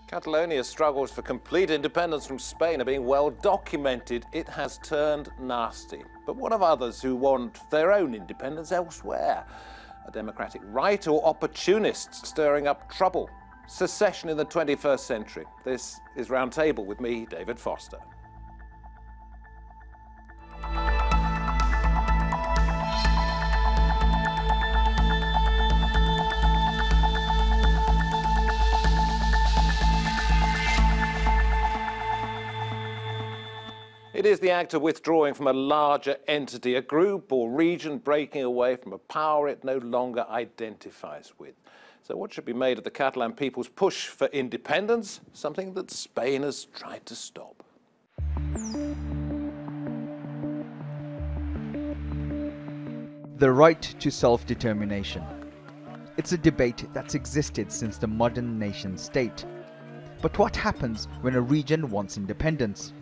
Catalonia's struggles for complete independence from Spain are being well documented. It has turned nasty. But what of others who want their own independence elsewhere? A democratic right or opportunists stirring up trouble? Secession in the 21st century. This is Roundtable with me, David Foster. It is the act of withdrawing from a larger entity, a group or region breaking away from a power it no longer identifies with. So what should be made of the Catalan people's push for independence, something that Spain has tried to stop? The right to self-determination. It's a debate that's existed since the modern nation-state. But what happens when a region wants independence?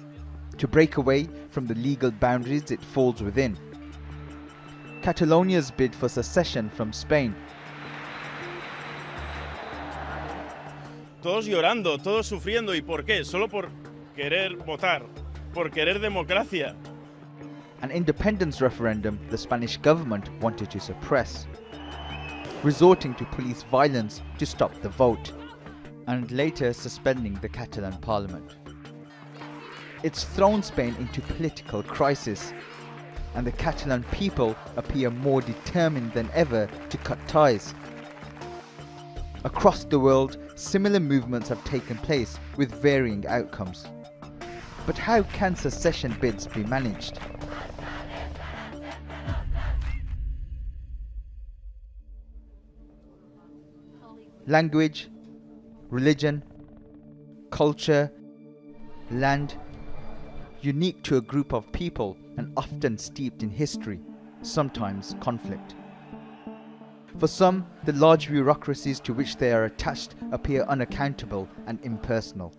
To break away from the legal boundaries it falls within. Catalonia's bid for secession from Spain. Todos llorando, todos sufriendo. ¿Y por qué? Solo por querer votar, por querer democracia. An independence referendum the Spanish government wanted to suppress, resorting to police violence to stop the vote, and later suspending the Catalan parliament. It's thrown Spain into political crisis, and the Catalan people appear more determined than ever to cut ties. Across the world, similar movements have taken place with varying outcomes. But how can secession bids be managed? Language, religion, culture, land, unique to a group of people and often steeped in history, sometimes conflict. For some, the large bureaucracies to which they are attached appear unaccountable and impersonal.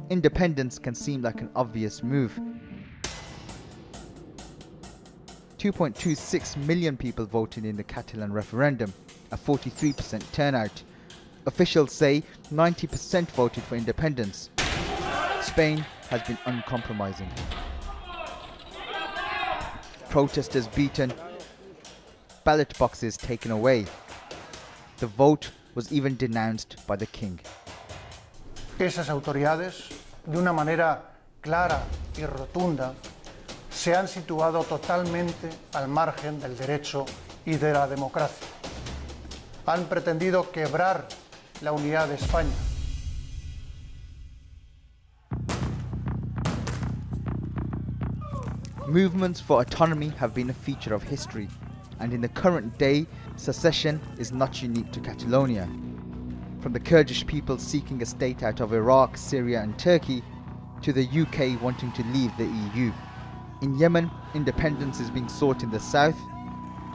Independence can seem like an obvious move. 2.26 million people voted in the Catalan referendum, a 43% turnout. Officials say 90% voted for independence. Spain has been uncompromising. Protesters beaten, ballot boxes taken away. The vote was even denounced by the king. Esas autoridades, de una manera clara y rotunda, se han situado totalmente al margen del derecho y de la democracia. Han pretendido quebrar la unidad de España. Movements for autonomy have been a feature of history, and in the current day, secession is not unique to Catalonia. From the Kurdish people seeking a state out of Iraq, Syria and Turkey, to the UK wanting to leave the EU. In Yemen, independence is being sought in the south,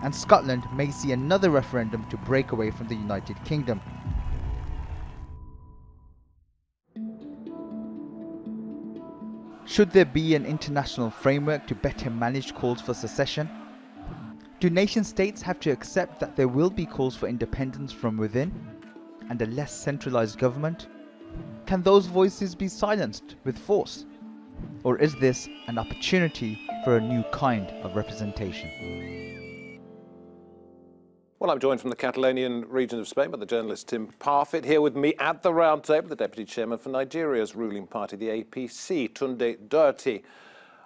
and Scotland may see another referendum to break away from the United Kingdom. Should there be an international framework to better manage calls for secession? Do nation-states have to accept that there will be calls for independence from within, and a less centralized government? Can those voices be silenced with force? Or is this an opportunity for a new kind of representation? Well, I'm joined from the Catalonian region of Spain by the journalist Tim Parfitt. Here with me at the round table, the Deputy Chairman for Nigeria's ruling party, the APC, Tunde Dirty.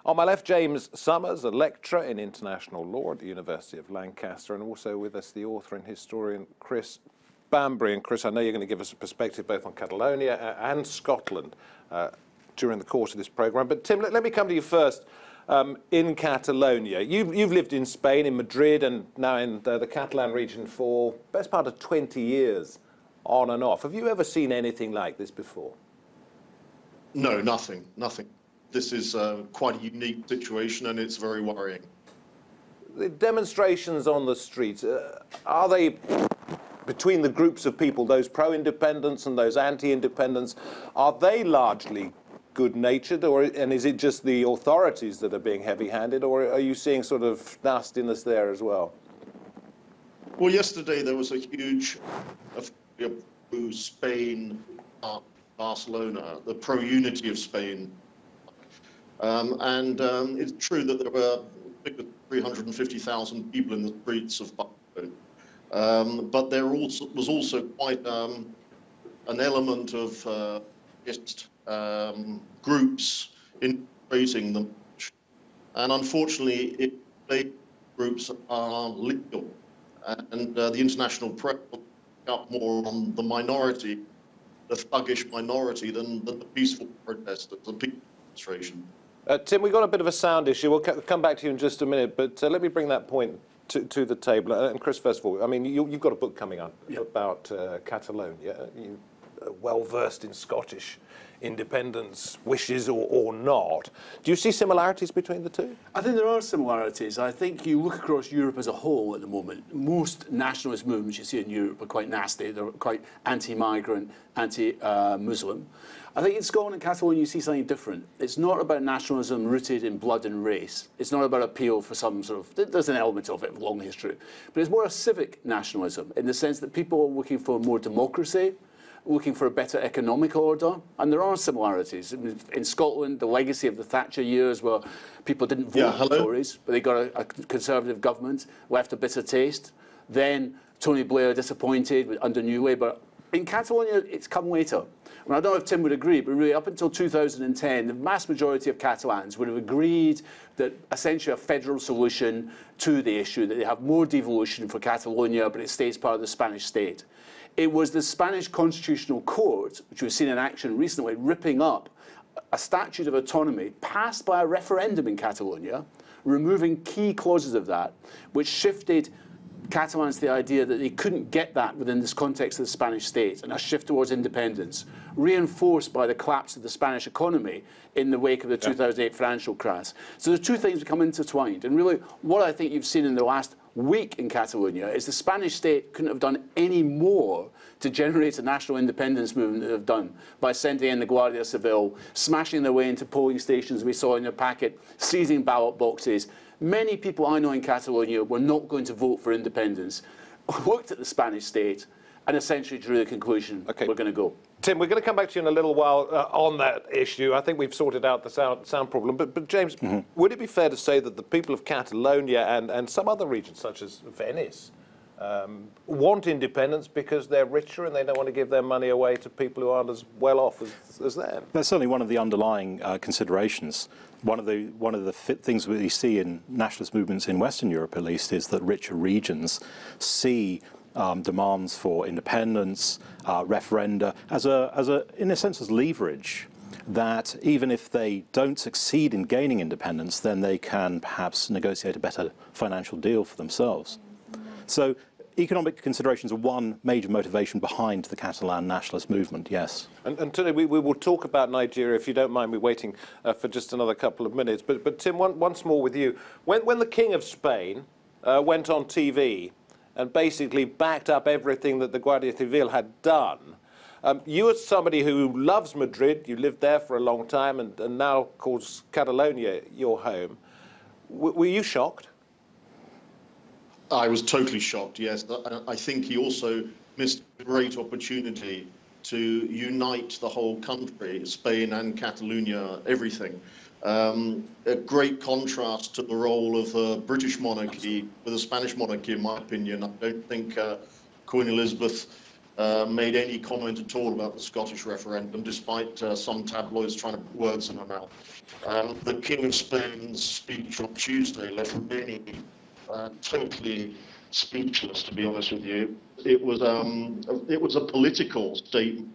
On my left, James Summers, a lecturer in international law at the University of Lancaster, and also with us the author and historian Chris Bambury. And Chris, I know you're going to give us a perspective both on Catalonia and Scotland during the course of this programme. But Tim, let me come to you first. In Catalonia, you've lived in Spain, in Madrid, and now in the Catalan region for the best part of 20 years, on and off. Have you ever seen anything like this before? No, nothing. This is quite a unique situation, and it's very worrying. The demonstrations on the streets, are they between the groups of people, those pro-independence and those anti-independence, are they largely good-natured, and is it just the authorities that are being heavy-handed, or are you seeing sort of nastiness there as well? Well, yesterday there was a huge Spain Barcelona, the pro-unity of Spain. It's true that there were 350,000 people in the streets of Barcelona, but there was also quite an element of groups infiltrating them, and unfortunately, groups are legal, and the international press will pick up more on the minority, the thuggish minority, than the peaceful protesters, the peaceful demonstration. Tim, we've got a bit of a sound issue. We'll come back to you in just a minute, but let me bring that point to the table. And Chris, first of all, I mean, you've got a book coming up about Catalonia. You're well versed in Scottish independence wishes or not. Do you see similarities between the two? I think there are similarities. I think you look across Europe as a whole at the moment, most nationalist movements you see in Europe are quite nasty. They're quite anti-migrant, anti-Muslim. I think in Scotland and Catalonia you see something different. It's not about nationalism rooted in blood and race. It's not about appeal for some sort of, there's an element of it, long history, but it's more a civic nationalism in the sense that people are looking for more democracy, looking for a better economic order, and there are similarities. In Scotland, the legacy of the Thatcher years where people didn't vote for Tories, but they got a conservative government, left a bitter taste. Then Tony Blair disappointed under New Labour. In Catalonia, it's come later. I mean, I don't know if Tim would agree, but really up until 2010, the vast majority of Catalans would have agreed that essentially a federal solution to the issue, that they have more devolution for Catalonia, but it stays part of the Spanish state. It was the Spanish Constitutional Court, which we've seen in action recently, ripping up a statute of autonomy passed by a referendum in Catalonia, removing key clauses of that, which shifted Catalans to the idea that they couldn't get that within this context of the Spanish state, and a shift towards independence, reinforced by the collapse of the Spanish economy in the wake of the 2008 financial crash. So the two things become intertwined. And really, what I think you've seen in the last week in Catalonia is the Spanish state couldn't have done any more to generate a national independence movement that they've done by sending in the Guardia Civil, smashing their way into polling stations we saw in their packet, seizing ballot boxes. Many people I know in Catalonia were not going to vote for independence, looked at the Spanish state, and essentially drew the conclusion, we're going to go. Tim, we're going to come back to you in a little while on that issue. I think we've sorted out the sound problem. But James, would it be fair to say that the people of Catalonia and some other regions, such as Venice, want independence because they're richer and they don't want to give their money away to people who aren't as well off as them? That's certainly one of the underlying considerations. One of the things we see in nationalist movements in Western Europe, at least, is that richer regions see demands for independence, referenda, in a sense, as leverage. That even if they don't succeed in gaining independence, then they can perhaps negotiate a better financial deal for themselves. So economic considerations are one major motivation behind the Catalan nationalist movement, yes. And today we will talk about Nigeria, if you don't mind me waiting for just another couple of minutes. But Tim, once more with you. When the King of Spain went on TV and basically backed up everything that the Guardia Civil had done, you as somebody who loves Madrid, you lived there for a long time and now calls Catalonia your home, were you shocked? I was totally shocked, yes. I think he also missed a great opportunity to unite the whole country, Spain and Catalonia, everything. A great contrast to the role of the British monarchy with the Spanish monarchy, in my opinion. I don't think Queen Elizabeth made any comment at all about the Scottish referendum, despite some tabloids trying to put words in her mouth. The King of Spain's speech on Tuesday left many totally speechless, to be honest with you. It was a political statement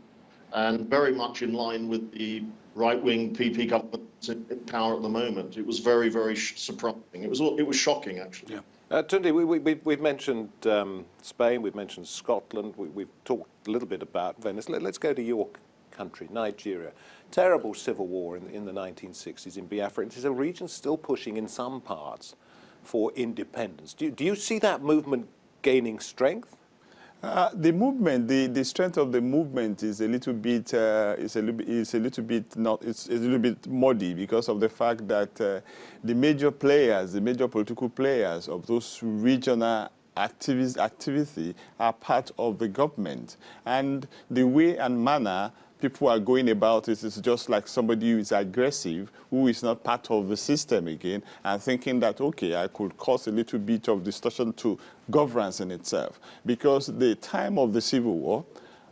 and very much in line with the right-wing PP government in power at the moment. It was very, very surprising. It was shocking, actually. Yeah. Tunde, we've mentioned Spain, we've mentioned Scotland, we've talked a little bit about Venice. Let's go to your country, Nigeria. Terrible civil war in the 1960s in Biafra. It is a region still pushing in some parts for independence. Do you see that movement gaining strength? The movement, the strength of the movement is a little bit muddy because of the fact that the major political players of those regional activity are part of the government. And the way and manner people are going about it is just like somebody who is aggressive, who is not part of the system again, and thinking that, okay, I could cause a little bit of distortion to governance in itself. Because the time of the Civil War,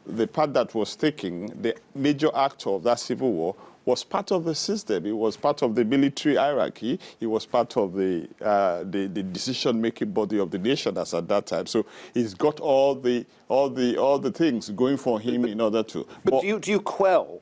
the part that was taking, the major actor of that Civil War was part of the system. It was part of the military hierarchy. It was part of the decision-making body of the nation as at that time. So he's got all the things going for him in order to. But do you quell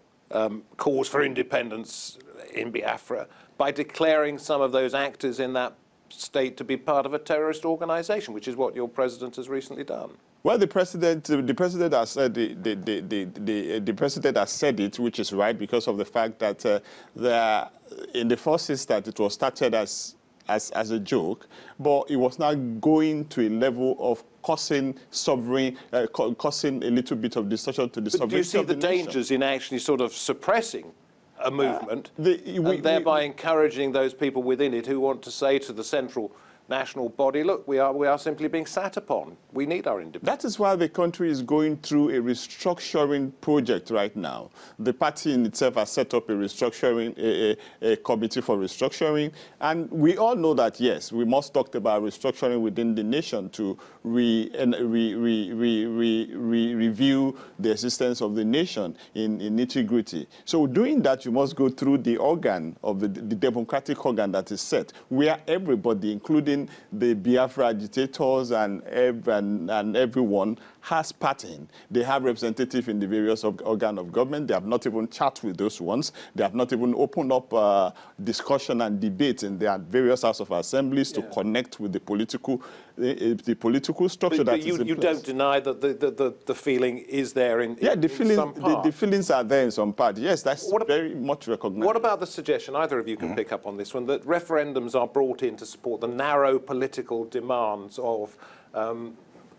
calls for independence in Biafra by declaring some of those actors in that state to be part of a terrorist organization, which is what your president has recently done? Well, the president has said the president has said it, which is right, because of the fact that in the first instance it was started as a joke, but it was now going to a level of causing causing a little bit of distortion to the sovereignty. Do you see the dangers in actually sort of suppressing a movement and thereby encouraging those people within it who want to say to the central national body, look, we are simply being sat upon. We need our independence. That is why the country is going through a restructuring project right now. The party in itself has set up a restructuring, a committee for restructuring. And we all know that, yes, we must talk about restructuring within the nation to review the existence of the nation in nitty-gritty. So doing that, you must go through the organ of the democratic organ that is set, where everybody, including the Biafra agitators and everyone, has part in. They have representatives in the various organs of government. They have not even chat with those ones. They have not even opened up discussion and debate in their various House of Assemblies to connect with the political structure that is in place. You don't deny that the feeling is there in some part? The feelings are there in some part. Yes, that's very much recognized. What about the suggestion, either of you can pick up on this one, that referendums are brought in to support the narrow political demands of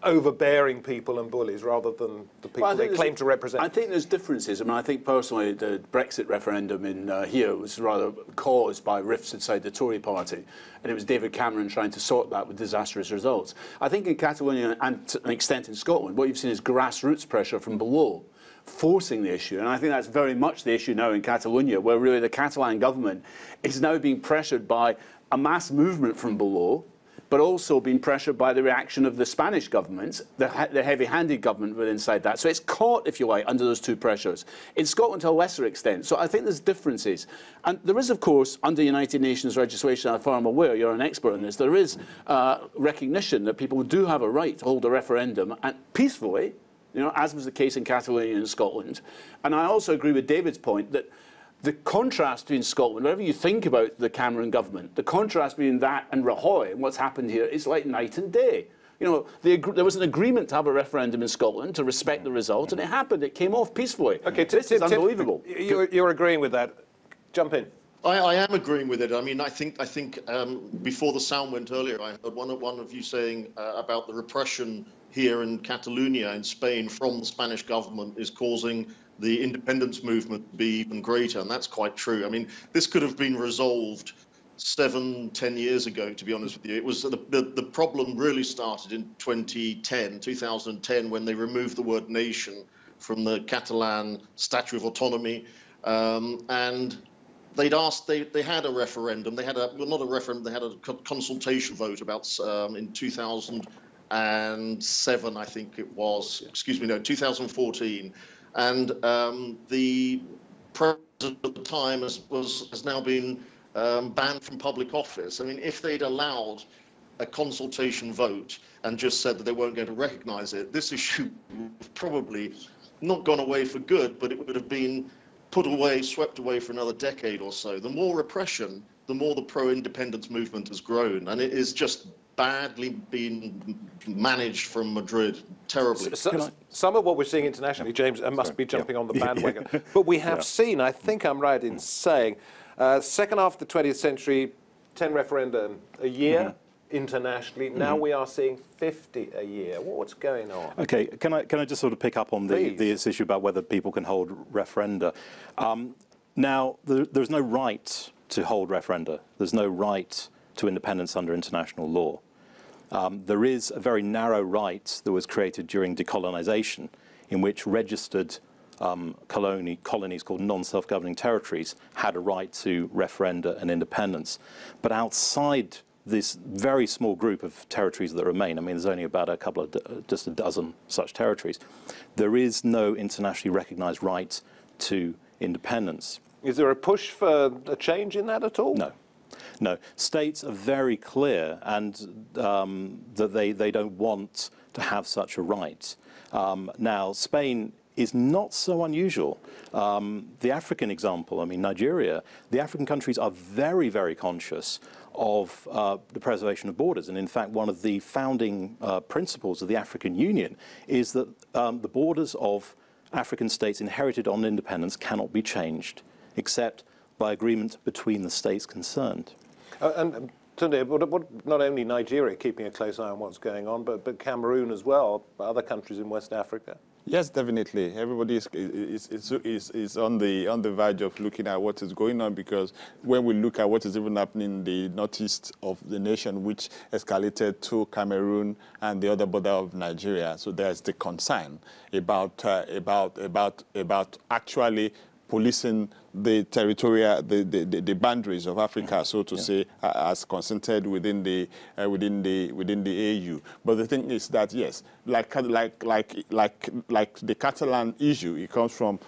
overbearing people and bullies rather than the people they claim to represent? I think there's differences. I mean, I think personally the Brexit referendum in here was rather caused by rifts inside the Tory party, and it was David Cameron trying to sort that with disastrous results. I think in Catalonia and to an extent in Scotland, what you've seen is grassroots pressure from below forcing the issue, and I think that's very much the issue now in Catalonia, where really the Catalan government is now being pressured by a mass movement from below, but also being pressured by the reaction of the Spanish government, the heavy-handed government within inside that. So it's caught, if you like, under those two pressures. In Scotland, to a lesser extent. So I think there's differences. And there is, of course, under United Nations legislation, as far as I'm aware, you're an expert in this, there is recognition that people do have a right to hold a referendum and peacefully, you know, as was the case in Catalonia and Scotland. And I also agree with David's point that the contrast between Scotland, whatever you think about the Cameron government, the contrast between that and Rajoy and what's happened here is like night and day. You know, there was an agreement to have a referendum in Scotland to respect the result, and it happened. It came off peacefully. Okay, this is unbelievable. You're agreeing with that. Jump in. I am agreeing with it. I mean, I think before the sound went earlier, I heard one of you saying about the repression here in Catalonia in Spain from the Spanish government is causing the independence movement to be even greater, and that's quite true. I mean, this could have been resolved 7-10 years ago, to be honest with you. It was the problem really started in 2010, when they removed the word nation from the Catalan Statute of Autonomy, and they had a referendum. They had not a referendum. They had a consultation vote about in 2007, I think it was. Excuse me, no, 2014. And the president at the time has now been banned from public office. I mean, if they'd allowed a consultation vote and just said that they weren't going to recognise it, this issue would have probably not gone away for good, but it would have been put away, swept away for another decade or so. The more repression, the more the pro-independence movement has grown, and it is just badly been managed from Madrid, terribly. Some of what we're seeing internationally, James, must be jumping on the bandwagon. But we have seen, I think I'm right in saying, second half of the 20th century, 10 referenda a year internationally. Now we are seeing 50 a year. What's going on? Okay, can I just sort of pick up on this issue about whether people can hold referenda? Now, there's no right to hold referenda. There's no right to independence under international law. There is a very narrow right that was created during decolonization, in which registered colonies called non-self-governing territories had a right to referenda and independence. But outside this very small group of territories that remain, I mean, there's only about just a dozen such territories, there is no internationally recognized right to independence. Is there a push for a change in that at all? No. No. States are very clear and that they don't want to have such a right. Now, Spain is not so unusual. The African example, I mean, Nigeria, the African countries are very, very conscious of the preservation of borders. And in fact, one of the founding principles of the African Union is that the borders of African states inherited on independence cannot be changed, except by agreement between the states concerned. And Tunde, not only Nigeria keeping a close eye on what's going on, but Cameroon as well, other countries in West Africa? Yes, definitely. Everybody is on the verge of looking at what is going on, because when we look at what is even happening in the northeast of the nation, which escalated to Cameroon and the other border of Nigeria, so there's the concern about actually policing the territorial, the boundaries of Africa, so to say, as consented within the AU. But the thing is that yes, like the Catalan issue, it comes from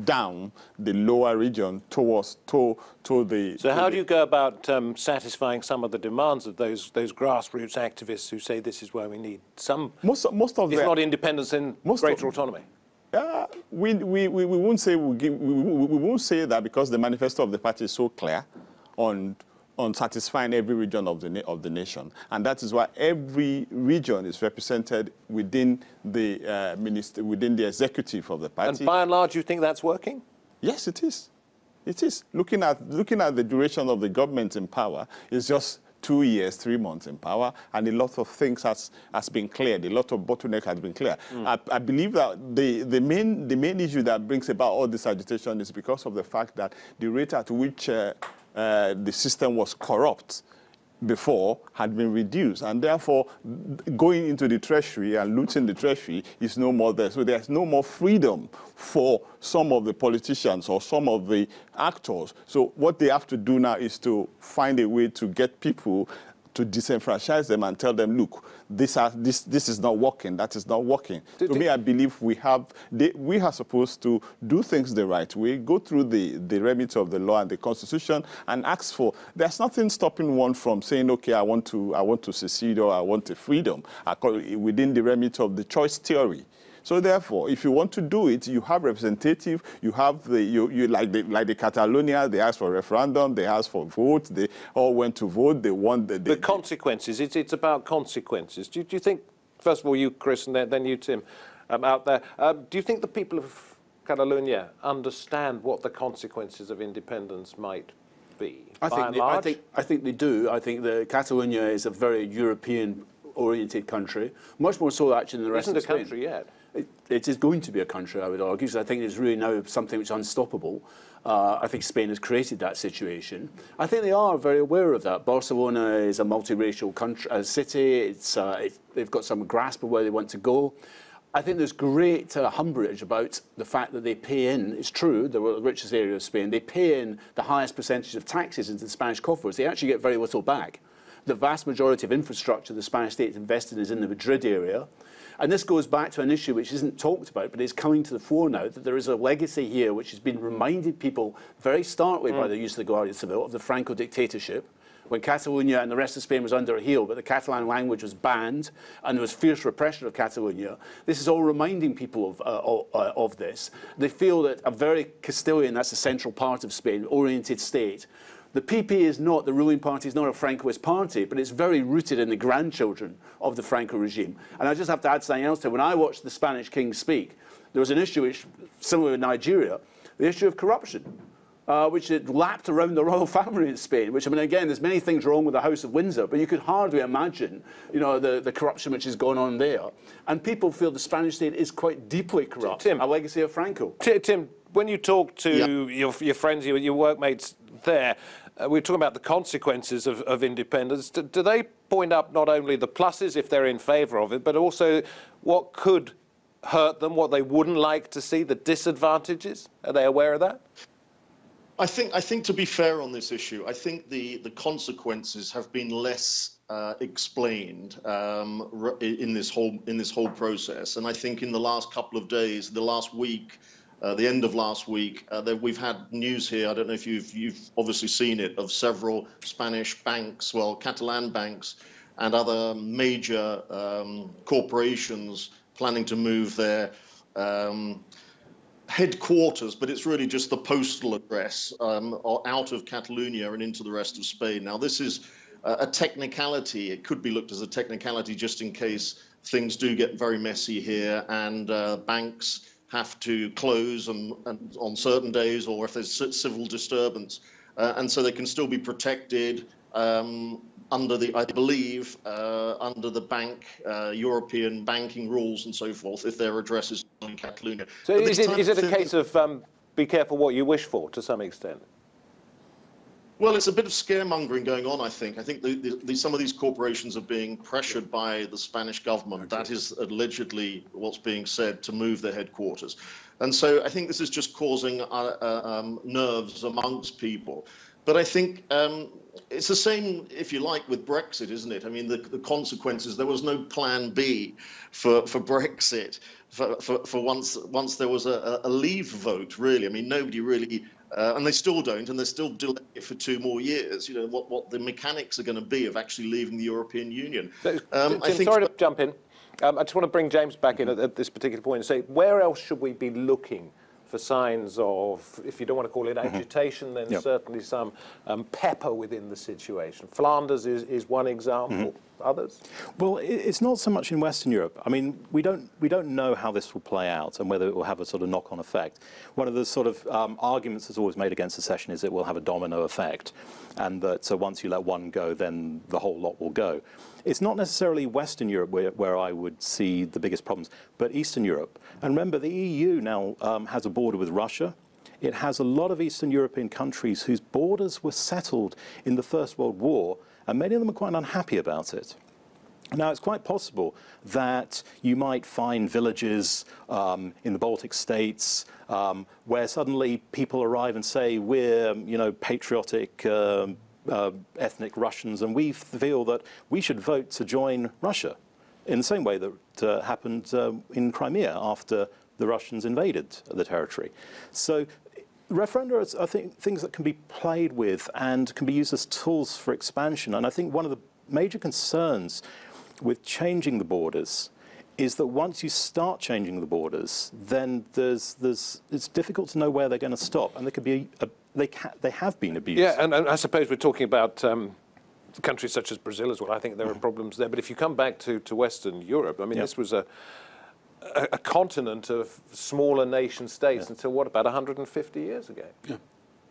down the lower region towards to the. So how do you go about satisfying some of the demands of those grassroots activists who say this is where we need some? Most of if not independence, then greater autonomy. We won't say we won't say that, because the manifesto of the party is so clear on satisfying every region of the nation, and that is why every region is represented within the within the executive of the party. And by and large, you think that's working? Yes, it is. It is. Looking at the duration of the government in power is just 2 years, 3 months in power, and a lot of things has been cleared. A lot of bottleneck has been cleared. I believe that the main issue that brings about all this agitation is because of the fact that the rate at which the system was corrupt before had been reduced, and therefore going into the treasury and looting the treasury is no more there. So there's no more freedom for some of the politicians or some of the actors. So what they have to do now is to find a way to get people to disenfranchise them and tell them, look, this is not working, that is not working. To me, I believe we are supposed to do things the right way, go through the remit of the law and the Constitution, and ask for. There's nothing stopping one from saying, okay, I want to secede, or I want a freedom within the remit of the choice theory. So therefore, if you want to do it, you have representative, you have like the Catalonia, they asked for a referendum, they asked for votes, they all went to vote, they won the consequences. It's about consequences. Do you think, first of all, you, Chris, and then you, Tim, out there, do you think the people of Catalonia understand what the consequences of independence might be? I think they do. I think that Catalonia is a very European-oriented country, much more so actually than the rest of Spain. It isn't a country yet. It is going to be a country, I would argue, because I think it's really now something which is unstoppable. I think Spain has created that situation. I think they are very aware of that. Barcelona is a multiracial city. They've got some grasp of where they want to go. I think there's great umbrage about the fact that they pay in. It's true, they're the richest area of Spain. They pay in the highest percentage of taxes into the Spanish coffers. They actually get very little back. The vast majority of infrastructure the Spanish state invested is in the Madrid area. And this goes back to an issue which isn't talked about, but is coming to the fore now, that there is a legacy here which has been reminded people very starkly by the use of the Guardia Civil of the Franco dictatorship, when Catalonia and the rest of Spain was under a heel, but the Catalan language was banned, and there was fierce repression of Catalonia. This is all reminding people of this. They feel that a very Castilian, that's the central part of Spain, oriented state. The PP is not, the ruling party is not a Francoist party, but it's very rooted in the grandchildren of the Franco regime. And I just have to add something else to it. When I watched the Spanish king speak, there was an issue which, similar with Nigeria, the issue of corruption, which had lapped around the royal family in Spain, which, I mean, again, there's many things wrong with the House of Windsor, but you could hardly imagine, you know, the corruption which has gone on there. And people feel the Spanish state is quite deeply corrupt, a legacy of Franco. Tim, when you talk to your friends, your workmates there, we're talking about the consequences of independence. Do they point up not only the pluses if they're in favour of it, but also what could hurt them, what they wouldn't like to see, the disadvantages? Are they aware of that? I think to be fair on this issue, I think the consequences have been less explained in this whole process, and I think in the last couple of days, the last week, the end of last week, we've had news here. I don't know if you've obviously seen it, of several Spanish banks, well, Catalan banks, and other major corporations planning to move their headquarters, but it's really just the postal address, out of Catalonia and into the rest of Spain. Now, this is a technicality. It could be looked as a technicality just in case things do get very messy here and banks have to close on certain days, or if there's civil disturbance. And so they can still be protected under the, I believe, under the European banking rules and so forth, if their address is in Catalonia. So is it a case of be careful what you wish for, to some extent? Well, it's a bit of scaremongering going on, I think. I think some of these corporations are being pressured by the Spanish government. Okay. That is allegedly what's being said, to move their headquarters. And so I think this is just causing nerves amongst people. But I think it's the same, if you like, with Brexit, isn't it? I mean, the consequences, there was no plan B for Brexit for once there was a leave vote, really. I mean, nobody really, and they still don't, and they're still delaying it for 2 more years. You know, what the mechanics are going to be of actually leaving the European Union. So, Tim, sorry to jump in. I just want to bring James back in at this particular point and say, where else should we be looking for signs of, if you don't want to call it agitation, then certainly some pepper within the situation? Flanders is one example. Others? Well, it's not so much in Western Europe. I mean, we don't know how this will play out and whether it will have a sort of knock-on effect. One of the sort of arguments that's always made against secession is it will have a domino effect, and that so once you let one go, then the whole lot will go. It's not necessarily Western Europe where I would see the biggest problems, but Eastern Europe. And remember, the EU now has a border with Russia. It has a lot of Eastern European countries whose borders were settled in the First World War, and many of them are quite unhappy about it. Now, it's quite possible that you might find villages in the Baltic states where suddenly people arrive and say, we're, you know, patriotic ethnic Russians, and we feel that we should vote to join Russia, in the same way that happened in Crimea after the Russians invaded the territory. So referenda are, I think, things that can be played with and can be used as tools for expansion. And I think one of the major concerns with changing the borders is that once you start changing the borders, then it's difficult to know where they're going to stop, and there could be they have been abused. Yeah, and I suppose we're talking about countries such as Brazil as well. I think there are problems there. But if you come back to Western Europe, I mean, this was a continent of smaller nation states until, what, about 150 years ago? Yeah.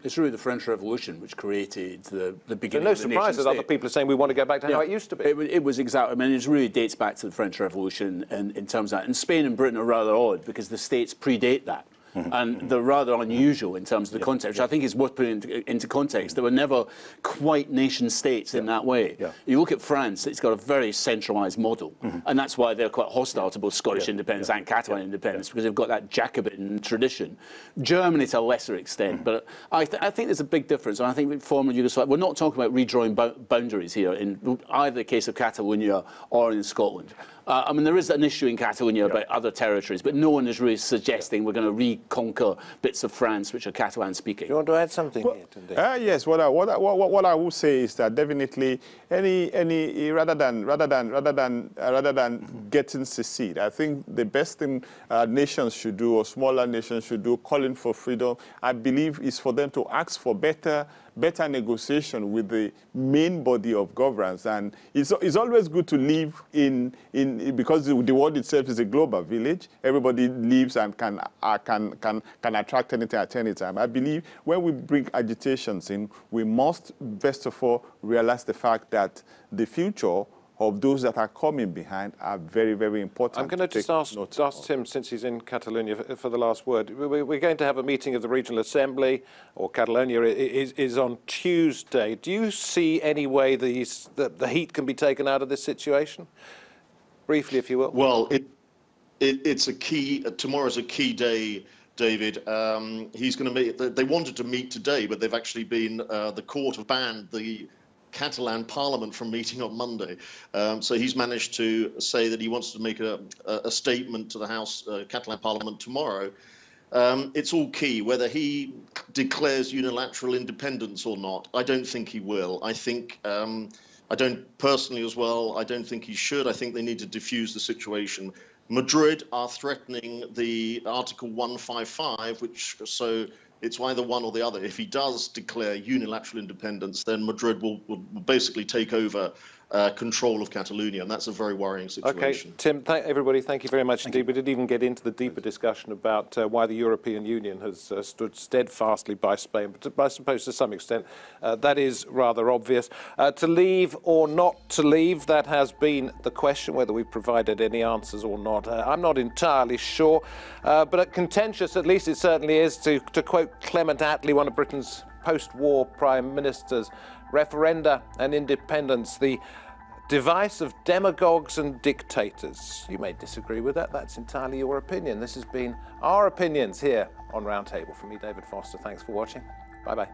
It's really the French Revolution which created the beginning so of the nation no surprise that state. other people are saying we want to go back to how it used to be. It was exactly, I mean, it really dates back to the French Revolution in terms of that. And Spain and Britain are rather odd because the states predate that. And they're rather unusual in terms of the context, which I think is worth putting into context. They were never quite nation states in that way. You look at France, it's got a very centralised model, and that's why they're quite hostile to both Scottish independence and Catalan independence, because they've got that Jacobin tradition. Germany to a lesser extent, but I think there's a big difference, and I think former Yugoslavia, we're not talking about redrawing boundaries here in either the case of Catalonia or in Scotland. I mean, there is an issue in Catalonia about other territories, but no one is really suggesting we're going to reconquer bits of France which are Catalan-speaking. You want to add something here, Tunde? Yes. What I will say is that definitely rather than getting secede, I think the best thing nations should do, or smaller nations should do, calling for freedom, I believe, is for them to ask for better negotiation with the main body of governance. And it's always good to live because the world itself is a global village. Everybody lives and can attract anything at any time. I believe when we bring agitations in, we must, best of all, realize the fact that the future of those that are coming behind are very, very important. I'm going to just ask Tim, since he's in Catalonia, for the last word. We're going to have a meeting of the Regional Assembly, or Catalonia is on Tuesday. Do you see any way the heat can be taken out of this situation? Briefly, if you will. Well, it's a key. Tomorrow's a key day, David. He's going to meet. They wanted to meet today, but they've actually been. The court have banned the Catalan Parliament from meeting on Monday. So he's managed to say that he wants to make a statement to the House Catalan Parliament tomorrow. It's all key. Whether he declares unilateral independence or not, I don't think he will. I think. I don't personally as well. I don't think he should. I think they need to diffuse the situation. Madrid are threatening the Article 155, so it's either one or the other. If he does declare unilateral independence, then Madrid will basically take over control of Catalonia, and that's a very worrying situation. Okay, Tim, everybody, thank you very much indeed. We didn't even get into the deeper discussion about why the European Union has stood steadfastly by Spain, but I suppose to some extent that is rather obvious. To leave or not to leave, that has been the question, whether we've provided any answers or not. I'm not entirely sure, but contentious at least it certainly is, to quote Clement Attlee, one of Britain's post-war prime ministers. Referenda and independence, the device of demagogues and dictators. You may disagree with that. That's entirely your opinion. This has been our opinions here on Roundtable. From me, David Foster. Thanks for watching. Bye-bye.